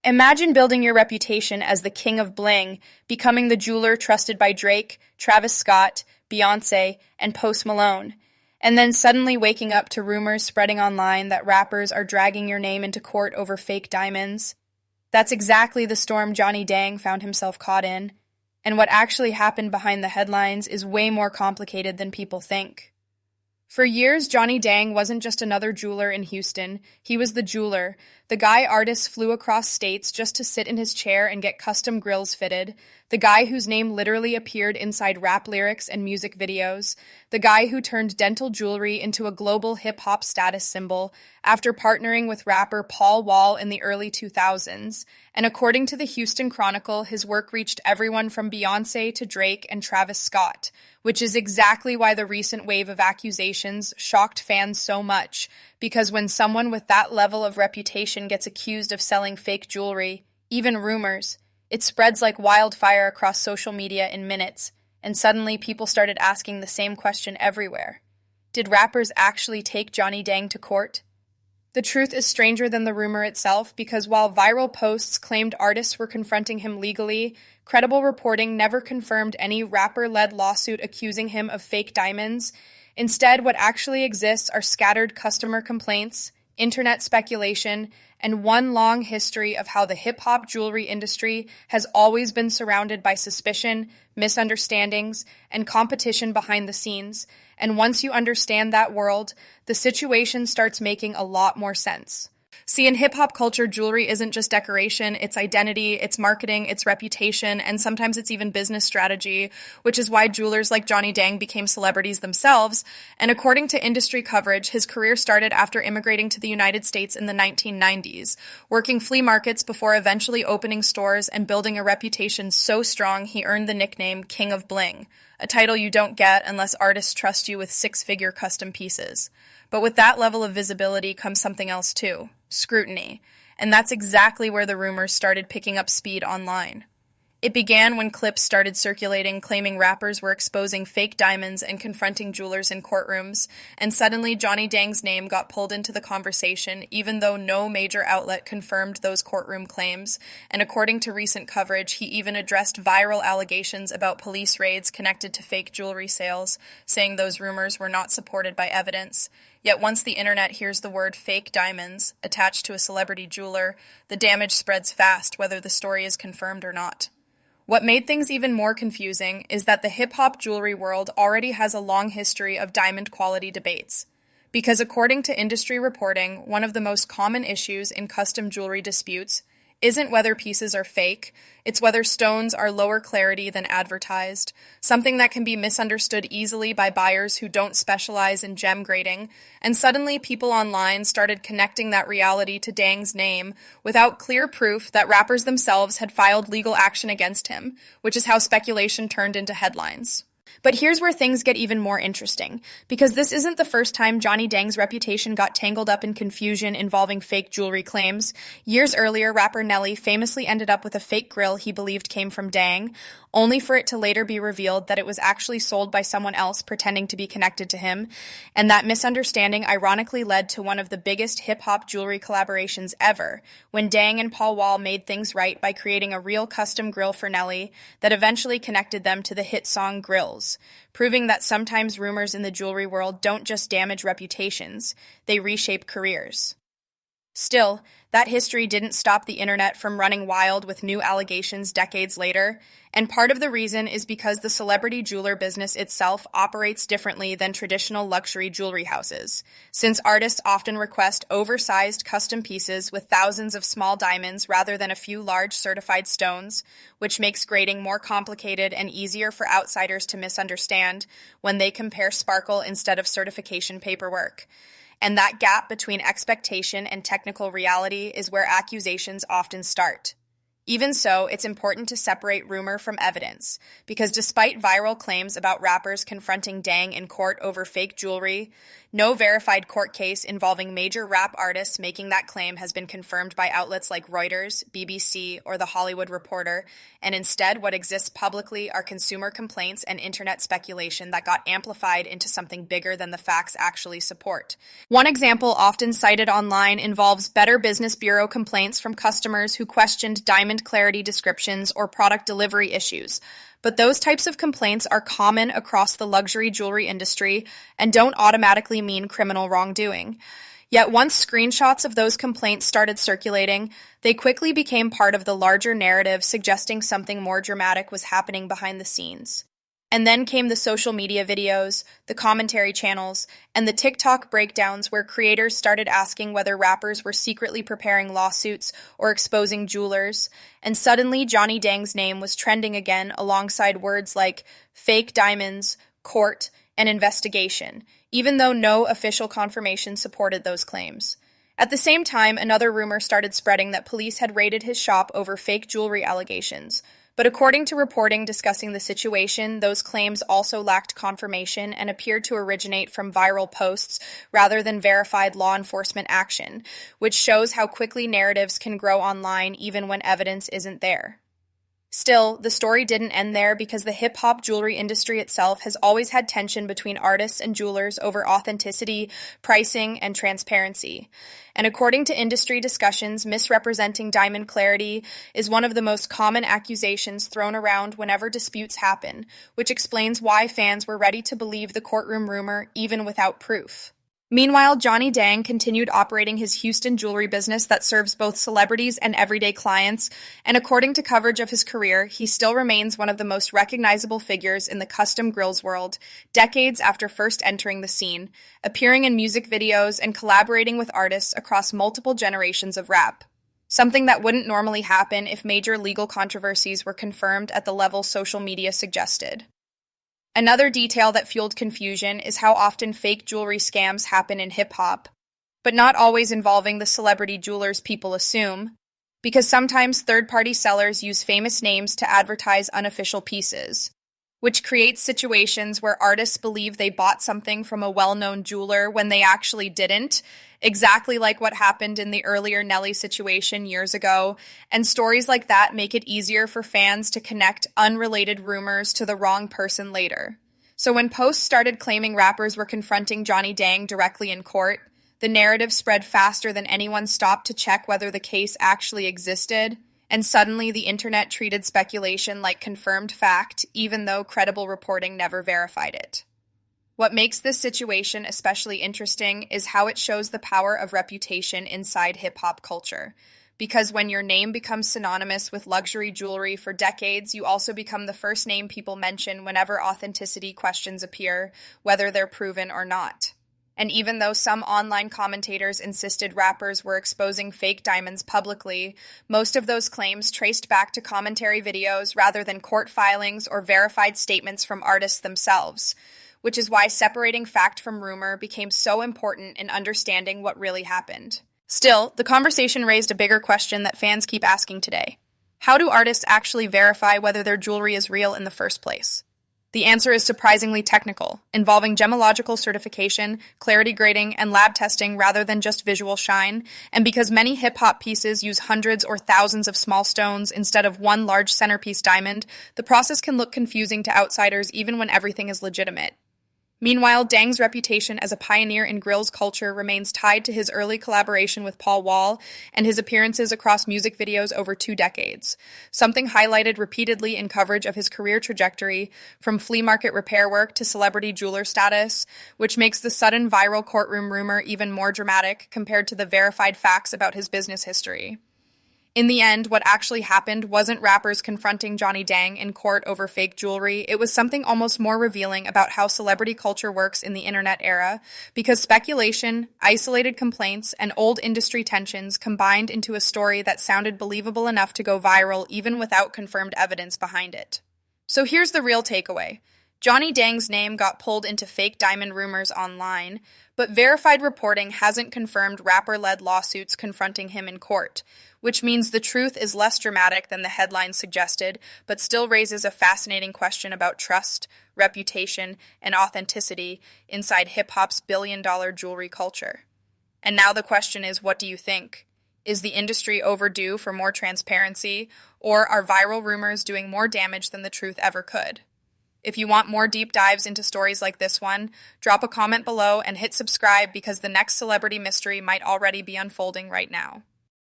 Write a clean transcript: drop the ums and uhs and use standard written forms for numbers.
Imagine building your reputation as the king of bling, becoming the jeweler trusted by Drake, Travis Scott, Beyoncé, and Post Malone, and then suddenly waking up to rumors spreading online that rappers are dragging your name into court over fake diamonds. That's exactly the storm Johnny Dang found himself caught in, and what actually happened behind the headlines is way more complicated than people think. For years, Johnny Dang wasn't just another jeweler in Houston, he was the jeweler, the guy artists flew across states just to sit in his chair and get custom grills fitted, the guy whose name literally appeared inside rap lyrics and music videos, the guy who turned dental jewelry into a global hip-hop status symbol after partnering with rapper Paul Wall in the early 2000s, and according to the Houston Chronicle, his work reached everyone from Beyoncé to Drake and Travis Scott, which is exactly why the recent wave of accusations shocked fans so much, because when someone with that level of reputation gets accused of selling fake jewelry, even rumors, it spreads like wildfire across social media in minutes, and suddenly people started asking the same question everywhere. Did rappers actually take Johnny Dang to court? The truth is stranger than the rumor itself because while viral posts claimed artists were confronting him legally, credible reporting never confirmed any rapper-led lawsuit accusing him of fake diamonds. Instead, what actually exists are scattered customer complaints, internet speculation, and one long history of how the hip-hop jewelry industry has always been surrounded by suspicion, misunderstandings, and competition behind the scenes. And once you understand that world, the situation starts making a lot more sense. See, in hip-hop culture, jewelry isn't just decoration, it's identity, it's marketing, it's reputation, and sometimes it's even business strategy, which is why jewelers like Johnny Dang became celebrities themselves. And according to industry coverage, his career started after immigrating to the United States in the 1990s, working flea markets before eventually opening stores and building a reputation so strong he earned the nickname King of Bling, a title you don't get unless artists trust you with six-figure custom pieces. But with that level of visibility comes something else too. Scrutiny, and that's exactly where the rumors started picking up speed online. It began when clips started circulating claiming rappers were exposing fake diamonds and confronting jewelers in courtrooms, and suddenly Johnny Dang's name got pulled into the conversation even though no major outlet confirmed those courtroom claims, and according to recent coverage, he even addressed viral allegations about police raids connected to fake jewelry sales, saying those rumors were not supported by evidence. Yet once the internet hears the word fake diamonds attached to a celebrity jeweler, the damage spreads fast whether the story is confirmed or not. What made things even more confusing is that the hip-hop jewelry world already has a long history of diamond quality debates. Because according to industry reporting, one of the most common issues in custom jewelry disputes isn't whether pieces are fake, it's whether stones are lower clarity than advertised, something that can be misunderstood easily by buyers who don't specialize in gem grading, and suddenly people online started connecting that reality to Dang's name without clear proof that rappers themselves had filed legal action against him, which is how speculation turned into headlines. But here's where things get even more interesting, because this isn't the first time Johnny Dang's reputation got tangled up in confusion involving fake jewelry claims. Years earlier, rapper Nelly famously ended up with a fake grill he believed came from Dang, only for it to later be revealed that it was actually sold by someone else pretending to be connected to him, and that misunderstanding ironically led to one of the biggest hip-hop jewelry collaborations ever, when Dang and Paul Wall made things right by creating a real custom grill for Nelly that eventually connected them to the hit song Grills, proving that sometimes rumors in the jewelry world don't just damage reputations, they reshape careers. Still, that history didn't stop the internet from running wild with new allegations decades later, and part of the reason is because the celebrity jeweler business itself operates differently than traditional luxury jewelry houses, since artists often request oversized custom pieces with thousands of small diamonds rather than a few large certified stones, which makes grading more complicated and easier for outsiders to misunderstand when they compare sparkle instead of certification paperwork. And that gap between expectation and technical reality is where accusations often start. Even so, it's important to separate rumor from evidence, because despite viral claims about rappers confronting Dang in court over fake jewelry, no verified court case involving major rap artists making that claim has been confirmed by outlets like Reuters, BBC, or The Hollywood Reporter, and instead what exists publicly are consumer complaints and internet speculation that got amplified into something bigger than the facts actually support. One example often cited online involves Better Business Bureau complaints from customers who questioned diamond clarity descriptions or product delivery issues. But those types of complaints are common across the luxury jewelry industry and don't automatically mean criminal wrongdoing. Yet once screenshots of those complaints started circulating, they quickly became part of the larger narrative suggesting something more dramatic was happening behind the scenes. And then came the social media videos, the commentary channels, and the TikTok breakdowns where creators started asking whether rappers were secretly preparing lawsuits or exposing jewelers, and suddenly Johnny Dang's name was trending again alongside words like fake diamonds, court, and investigation, even though no official confirmation supported those claims. At the same time, another rumor started spreading that police had raided his shop over fake jewelry allegations. But according to reporting discussing the situation, those claims also lacked confirmation and appeared to originate from viral posts rather than verified law enforcement action, which shows how quickly narratives can grow online even when evidence isn't there. Still, the story didn't end there because the hip-hop jewelry industry itself has always had tension between artists and jewelers over authenticity, pricing, and transparency. And according to industry discussions, misrepresenting diamond clarity is one of the most common accusations thrown around whenever disputes happen, which explains why fans were ready to believe the courtroom rumor even without proof. Meanwhile, Johnny Dang continued operating his Houston jewelry business that serves both celebrities and everyday clients, and according to coverage of his career, he still remains one of the most recognizable figures in the custom grills world, decades after first entering the scene, appearing in music videos and collaborating with artists across multiple generations of rap. Something that wouldn't normally happen if major legal controversies were confirmed at the level social media suggested. Another detail that fueled confusion is how often fake jewelry scams happen in hip-hop, but not always involving the celebrity jewelers people assume, because sometimes third-party sellers use famous names to advertise unofficial pieces, which creates situations where artists believe they bought something from a well-known jeweler when they actually didn't, exactly like what happened in the earlier Nelly situation years ago, and stories like that make it easier for fans to connect unrelated rumors to the wrong person later. So when posts started claiming rappers were confronting Johnny Dang directly in court, the narrative spread faster than anyone stopped to check whether the case actually existed, and suddenly the internet treated speculation like confirmed fact, even though credible reporting never verified it. What makes this situation especially interesting is how it shows the power of reputation inside hip-hop culture. Because when your name becomes synonymous with luxury jewelry for decades, you also become the first name people mention whenever authenticity questions appear, whether they're proven or not. And even though some online commentators insisted rappers were exposing fake diamonds publicly, most of those claims traced back to commentary videos rather than court filings or verified statements from artists themselves, which is why separating fact from rumor became so important in understanding what really happened. Still, the conversation raised a bigger question that fans keep asking today. How do artists actually verify whether their jewelry is real in the first place? The answer is surprisingly technical, involving gemological certification, clarity grading, and lab testing rather than just visual shine, and because many hip-hop pieces use hundreds or thousands of small stones instead of one large centerpiece diamond, the process can look confusing to outsiders even when everything is legitimate. Meanwhile, Dang's reputation as a pioneer in grills culture remains tied to his early collaboration with Paul Wall and his appearances across music videos over 2 decades, something highlighted repeatedly in coverage of his career trajectory, from flea market repair work to celebrity jeweler status, which makes the sudden viral courtroom rumor even more dramatic compared to the verified facts about his business history. In the end, what actually happened wasn't rappers confronting Johnny Dang in court over fake jewelry. It was something almost more revealing about how celebrity culture works in the internet era, because speculation, isolated complaints, and old industry tensions combined into a story that sounded believable enough to go viral even without confirmed evidence behind it. So here's the real takeaway. Johnny Dang's name got pulled into fake diamond rumors online, but verified reporting hasn't confirmed rapper-led lawsuits confronting him in court, which means the truth is less dramatic than the headlines suggested, but still raises a fascinating question about trust, reputation, and authenticity inside hip-hop's billion-dollar jewelry culture. And now the question is, what do you think? Is the industry overdue for more transparency, or are viral rumors doing more damage than the truth ever could? If you want more deep dives into stories like this one, drop a comment below and hit subscribe because the next celebrity mystery might already be unfolding right now.